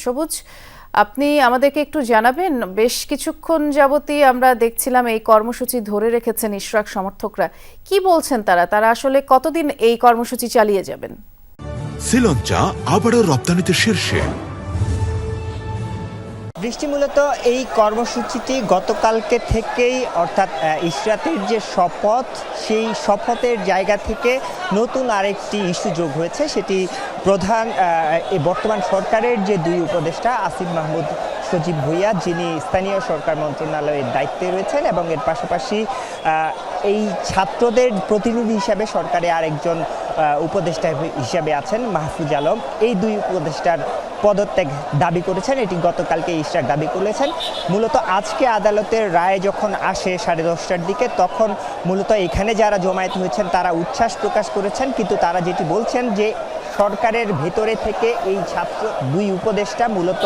সবুজ, আপনি আমাদেরকে একটু জানাবেন, বেশ কিছুক্ষণ যাবতই আমরা দেখছিলাম এই কর্মসূচি ধরে রেখেছেন ইশরাক সমর্থকরা। কি বলছেন তারা আসলে কতদিন এই কর্মসূচি চালিয়ে যাবেন? শ্রীলঙ্কা আবারও রপ্তানিতে শীর্ষে। বৃষ্টি, মূলত এই কর্মসূচিটি গতকালকে থেকেই, অর্থাৎ ইশরাতের যে শপথ, সেই শপথের জায়গা থেকে নতুন আরেকটি ইস্যু যোগ হয়েছে। সেটি প্রধান বর্তমান সরকারের যে দুই উপদেষ্টা আসিফ মাহমুদ সজীব ভুইয়া, যিনি স্থানীয় সরকার মন্ত্রণালয়ের দায়িত্বে রয়েছেন, এবং এর পাশাপাশি এই ছাত্রদের প্রতিনিধি হিসাবে সরকারে আরেকজন উপদেষ্টা হিসাবে আছেন মাহফুজ আলম। এই দুই উপদেষ্টার পদত্যাগ দাবি করেছেন। এটি গতকালকে ইশরাক দাবি করেছেন। মূলত আজকে আদালতের রায় যখন আসে 10:30টার দিকে, তখন মূলত এখানে যারা জমায়েত হয়েছেন তারা উচ্ছ্বাস প্রকাশ করেছেন, কিন্তু তারা যেটি বলছেন যে সরকারের ভেতরে থেকে এই ছাত্র দুই উপদেষ্টা মূলত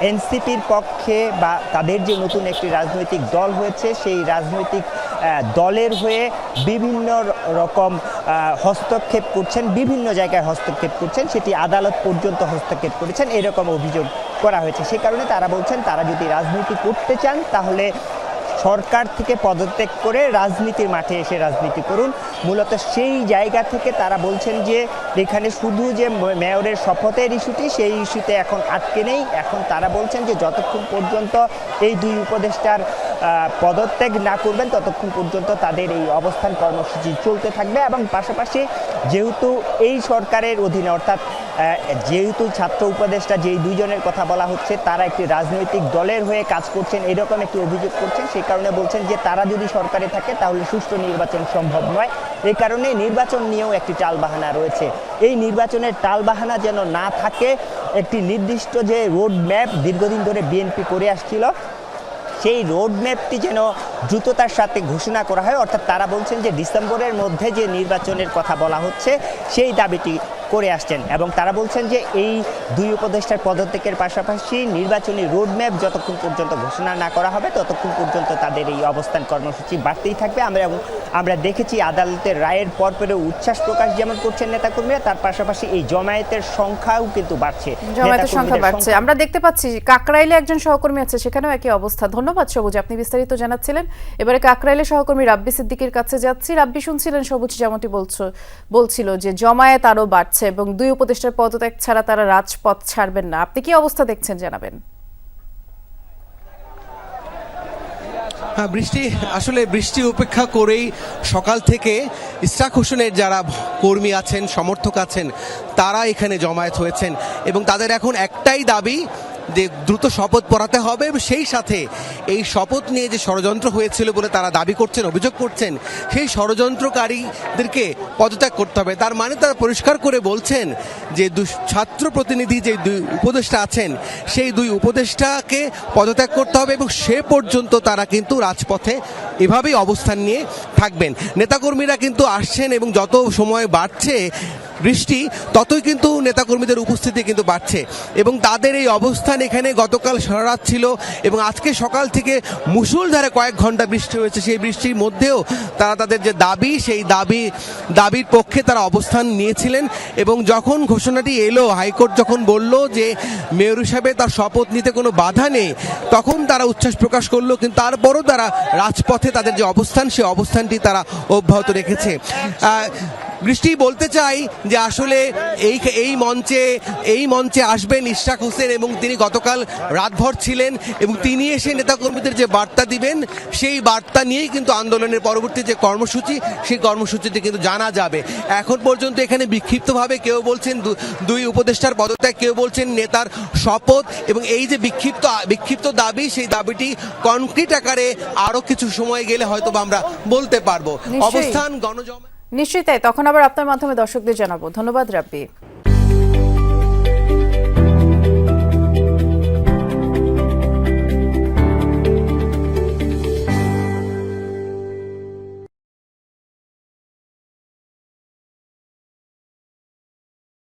এনসিপির পক্ষে, বা তাদের যে নতুন একটি রাজনৈতিক দল হয়েছে সেই রাজনৈতিক দলের হয়ে বিভিন্ন রকম হস্তক্ষেপ করছেন, বিভিন্ন জায়গায় হস্তক্ষেপ করছেন, সেটি আদালত পর্যন্ত হস্তক্ষেপ করেছেন, এরকম অভিযোগ করা হয়েছে। সে কারণে তারা বলছেন তারা যদি রাজনীতি করতে চান তাহলে সরকার থেকে পদত্যাগ করে রাজনীতির মাঠে এসে রাজনীতি করুন। মূলত সেই জায়গা থেকে তারা বলছেন যে এখানে শুধু যে মেয়রের শপথের ইস্যুটি, সেই ইস্যুতে এখন আটকে নেই। এখন তারা বলছেন যে যতক্ষণ পর্যন্ত এই দুই উপদেষ্টার পদত্যাগ না করবেন ততক্ষণ পর্যন্ত তাদের এই অবস্থান কর্মসূচি চলতে থাকবে। এবং পাশাপাশি যেহেতু এই সরকারের অধীনে, অর্থাৎ যেহেতু ছাত্র উপদেষ্টা যেই দুইজনের কথা বলা হচ্ছে তারা একটি রাজনৈতিক দলের হয়ে কাজ করছেন, এরকম একটি অভিযোগ করছেন, সেই কারণে বলছেন যে তারা যদি সরকারে থাকে তাহলে সুষ্ঠু নির্বাচন সম্ভব নয়। এই কারণে নির্বাচন নিয়েও একটি টালবাহানা রয়েছে। এই নির্বাচনের টালবাহানা যেন না থাকে, একটি নির্দিষ্ট যে রোড ম্যাপ দীর্ঘদিন ধরে বিএনপি করে আসছিল, সেই রোডম্যাপটি যেন দ্রুততার সাথে ঘোষণা করা হয়। অর্থাৎ তারা বলছেন যে ডিসেম্বরের মধ্যে যে নির্বাচনের কথা বলা হচ্ছে সেই দাবিটি করে আসছেন, এবং তারা বলছেন যে এই দুই উপদেষ্টার পদত্যাগের পাশাপাশি নির্বাচনী রোডম্যাপ যতক্ষণ পর্যন্ত ঘোষণা না করা হবে ততক্ষণ পর্যন্ত তাদের এই অবস্থান কর্মসূচি বাড়তেই থাকবে। আমরা দেখেছি আদালতের রায়ের পরে উচ্ছ্বাস প্রকাশ যেমন করছেন নেতাকর্মীরা, তার পাশাপাশি এই জমায়েতের সংখ্যাও কিন্তু বাড়ছে, জমায়েতের সংখ্যা বাড়ছে। আমরা দেখতে পাচ্ছি কাকরাইলে একজন সহকর্মী আছে, সেখানেও একই অবস্থা। ধন্যবাদ সবুজ, আপনি বিস্তারিত জানাচ্ছিলেন। এবারে কাকরাইলে সহকর্মী রাব্বি সিদ্দিকীর কাছে যাচ্ছি। রাব্বি, শুনছিলেন সবুজ যেমনটি বলছিল যে জমায়েত আরো বাড়ছে এবং দুই উপদেষ্টার পদত্যাগ ছাড়া তারা রাজপথ ছাড়বেন না। আপনি কি অবস্থা দেখছেন জানাবেন। হ্যাঁ বৃষ্টি, আসলে বৃষ্টি উপেক্ষা করেই সকাল থেকে ইশরাক হোসেনের যারা কর্মী আছেন, সমর্থক আছেন, তারা এখানে জমায়েত হয়েছেন এবং তাদের এখন একটাই দাবি যে দ্রুত শপথ পড়াতে হবে। সেই সাথে এই শপথ নিয়ে যে ষড়যন্ত্র হয়েছিল বলে তারা দাবি করছেন, অভিযোগ করছেন, সেই ষড়যন্ত্রকারীদেরকে পদত্যাগ করতে হবে। তার মানে তারা পরিষ্কার করে বলছেন যে ছাত্র প্রতিনিধি যে দুই উপদেষ্টা আছেন সেই দুই উপদেষ্টাকে পদত্যাগ করতে হবে এবং সে পর্যন্ত তারা কিন্তু রাজপথে এভাবেই অবস্থান নিয়ে থাকবেন। নেতাকর্মীরা কিন্তু আসছেন এবং যত সময় বাড়ছে বৃষ্টি, ততই কিন্তু নেতাকর্মীদের উপস্থিতি কিন্তু বাড়ছে এবং তাদের এই অবস্থান এখানে গতকাল সারা রাত ছিল এবং আজকে সকাল থেকে মুষলধারে কয়েক ঘন্টা বৃষ্টি হয়েছে। সেই বৃষ্টির মধ্যেও তারা তাদের যে দাবি, সেই দাবির পক্ষে তারা অবস্থান নিয়েছিলেন এবং যখন ঘোষণাটি এলো, হাইকোর্ট যখন বলল যে মেয়র হিসাবে তার শপথ নিতে কোনো বাধা নেই, তখন তারা উচ্ছ্বাস প্রকাশ করলো। কিন্তু তারপরও তারা রাজপথে তাদের যে অবস্থান, সেই অবস্থানটি তারা অব্যাহত রেখেছে। বৃষ্টি, বলতে চাই যে আসলে এই মঞ্চে আসবেন ইশরাক হোসেন এবং তিনি গতকাল রাতভর ছিলেন এবং তিনি এসে নেতাকর্মীদের যে বার্তা দিবেন সেই বার্তা নিয়েই কিন্তু আন্দোলনের পরবর্তী যে কর্মসূচি, সেই কর্মসূচিটি কিন্তু জানা যাবে। এখন পর্যন্ত এখানে বিক্ষিপ্তভাবে কেউ বলছেন দুই উপদেষ্টার পদত্যাগ, কেউ বলছেন নেতার শপথ, এবং এই যে বিক্ষিপ্ত দাবি, সেই দাবিটি কনক্রিট আকারে আরো কিছু সময় গেলে হয়তো আমরা বলতে পারবো। অবস্থান গণজমা নিশ্চয়ই তাই, তখন আবার আপনার মাধ্যমে দর্শকদের জানাবো। ধন্যবাদ রাব্বি।